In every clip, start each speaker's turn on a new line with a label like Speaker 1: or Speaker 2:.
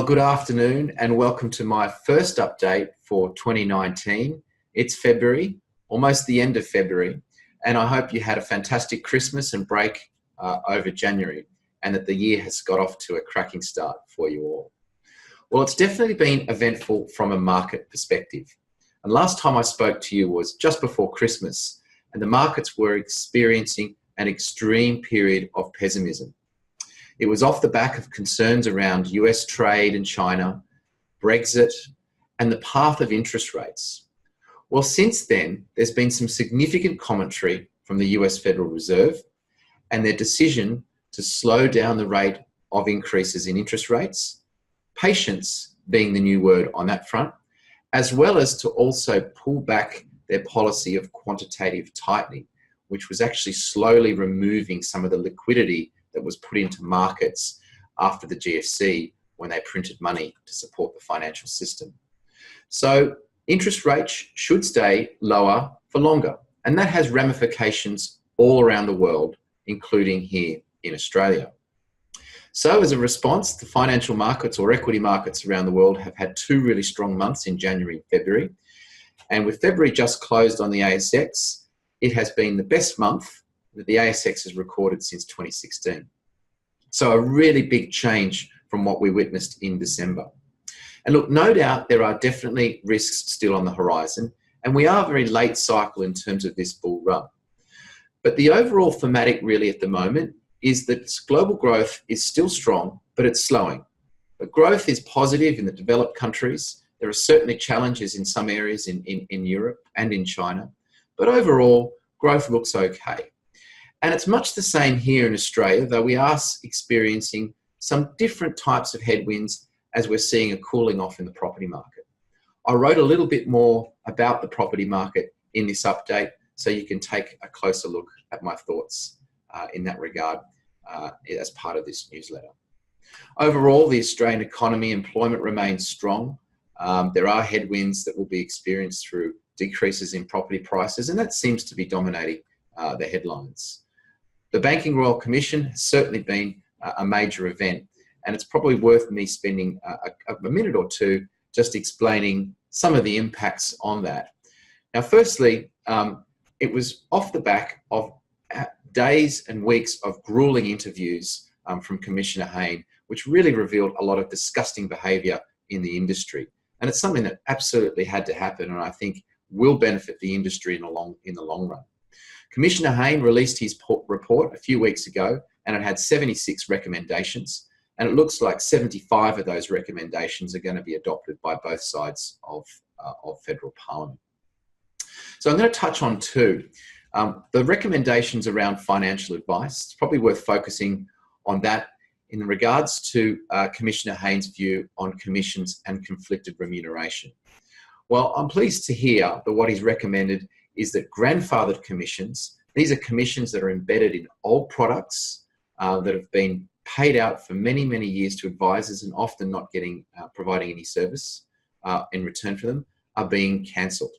Speaker 1: Well, good afternoon and welcome to my first update for 2019. It's February, almost the end of February, and I hope you had a fantastic Christmas and break over January and that the year has got off to a cracking start for you all. Well, it's definitely been eventful from a market perspective. And last time I spoke to you was just before Christmas, and the markets were experiencing an extreme period of pessimism. It was off the back of concerns around US trade and China, Brexit, and the path of interest rates. Well, since then, there's been some significant commentary from the US Federal Reserve and their decision to slow down the rate of increases in interest rates, patience being the new word on that front, as well as to also pull back their policy of quantitative tightening, which was actually slowly removing some of the liquidity that was put into markets after the GFC when they printed money to support the financial system. So interest rates should stay lower for longer, and that has ramifications all around the world, including here in Australia. So as a response, the financial markets or equity markets around the world have had two really strong months in January and February. And with February just closed on the ASX, it has been the best month that the ASX has recorded since 2016. So a really big change from what we witnessed in December. And look, no doubt there are definitely risks still on the horizon, and we are very late cycle in terms of this bull run. But the overall thematic really at the moment is that global growth is still strong, but it's slowing. But growth is positive in the developed countries. There are certainly challenges in some areas in Europe and in China, but overall growth looks okay. And it's much the same here in Australia, though we are experiencing some different types of headwinds as we're seeing a cooling off in the property market. I wrote a little bit more about the property market in this update, so you can take a closer look at my thoughts in that regard as part of this newsletter. Overall, the Australian economy employment remains strong. There are headwinds that will be experienced through decreases in property prices, and that seems to be dominating the headlines. The Banking Royal Commission has certainly been a major event, and it's probably worth me spending a minute or two just explaining some of the impacts on that. Now, firstly, it was off the back of days and weeks of grueling interviews from Commissioner Hayne, which really revealed a lot of disgusting behaviour in the industry. And it's something that absolutely had to happen, and I think will benefit the industry in the long run. Commissioner Hayne released his report a few weeks ago, and it had 76 recommendations, and it looks like 75 of those recommendations are going to be adopted by both sides of federal parliament. So I'm going to touch on two. The recommendations around financial advice. It's probably worth focusing on that in regards to Commissioner Hayne's view on commissions and conflicted remuneration. Well, I'm pleased to hear that what he's recommended is that grandfathered commissions, these are commissions that are embedded in old products that have been paid out for many, many years to advisors and often not providing any service in return for them, are being cancelled.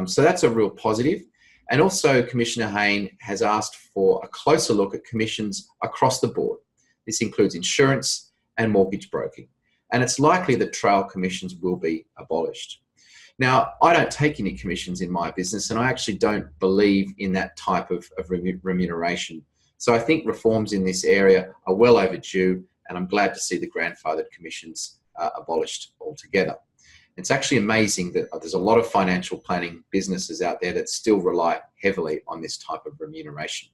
Speaker 1: So that's a real positive. And also Commissioner Hayne has asked for a closer look at commissions across the board. This includes insurance and mortgage broking. And it's likely that trail commissions will be abolished. Now, I don't take any commissions in my business, and I actually don't believe in that type of remuneration. So I think reforms in this area are well overdue, and I'm glad to see the grandfathered commissions abolished altogether. It's actually amazing that there's a lot of financial planning businesses out there that still rely heavily on this type of remuneration.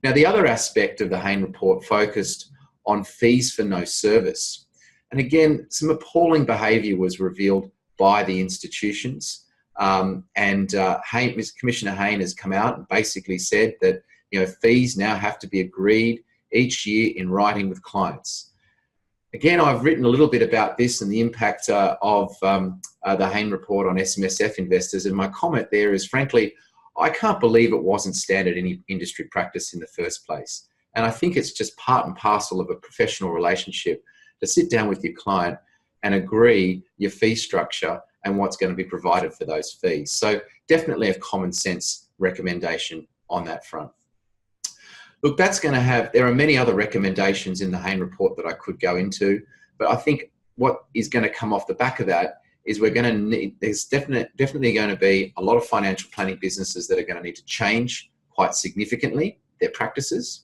Speaker 1: Now, the other aspect of the Hayne report focused on fees for no service. And again, some appalling behaviour was revealed by the institutions. Commissioner Hayne has come out and basically said that fees now have to be agreed each year in writing with clients. Again, I've written a little bit about this and the impact of the Hayne report on SMSF investors, and my comment there is, frankly, I can't believe it wasn't standard in industry practice in the first place. And I think it's just part and parcel of a professional relationship to sit down with your client and agree your fee structure and what's going to be provided for those fees. So definitely a common sense recommendation on that front. Look, there are many other recommendations in the Hayne report that I could go into, but I think what is going to come off the back of that is there's definitely going to be a lot of financial planning businesses that are going to need to change quite significantly their practices.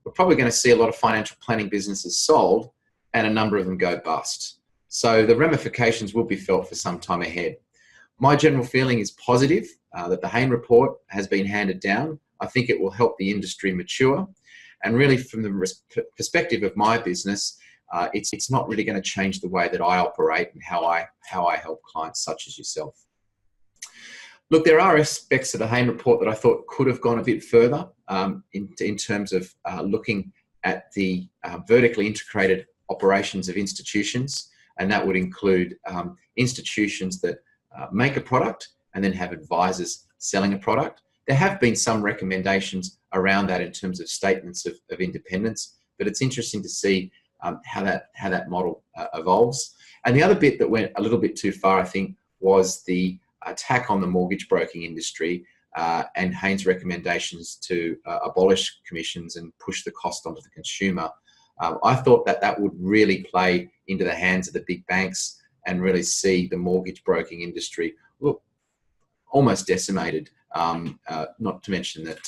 Speaker 1: We're probably going to see a lot of financial planning businesses sold and a number of them go bust. So the ramifications will be felt for some time ahead. My general feeling is positive that the Hayne report has been handed down. I think it will help the industry mature. And really from the perspective of my business, it's not really going to change the way that I operate and how I help clients such as yourself. Look, there are aspects of the Hayne report that I thought could have gone a bit further in terms of looking at the vertically integrated operations of institutions, and that would include institutions that make a product and then have advisors selling a product. There have been some recommendations around that in terms of statements of independence, but it's interesting to see how that model evolves. And the other bit that went a little bit too far, I think, was the attack on the mortgage broking industry and Hayne's recommendations to abolish commissions and push the cost onto the consumer. I thought that would really play into the hands of the big banks and really see the mortgage broking industry almost decimated. Not to mention that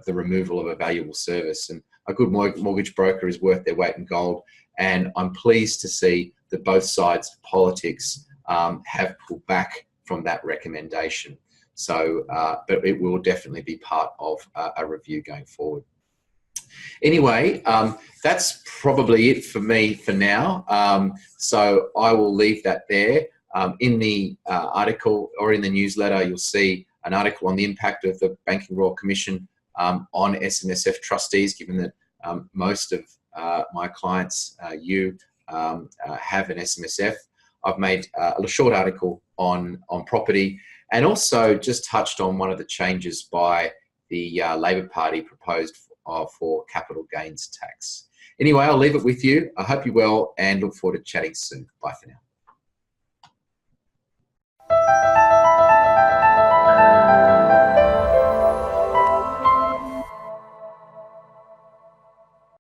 Speaker 1: the removal of a valuable service, and a good mortgage broker is worth their weight in gold. And I'm pleased to see that both sides of politics have pulled back from that recommendation. So, but it will definitely be part of a review going forward. Anyway, that's probably it for me for now. So I will leave that there. In the article or in the newsletter, you'll see an article on the impact of the Banking Royal Commission on SMSF trustees, given that most of my clients, have an SMSF. I've made a short article on property, and also just touched on one of the changes by the Labor Party proposed for capital gains tax. Anyway, I'll leave it with you. I hope you're well and look forward to chatting soon. Bye for now.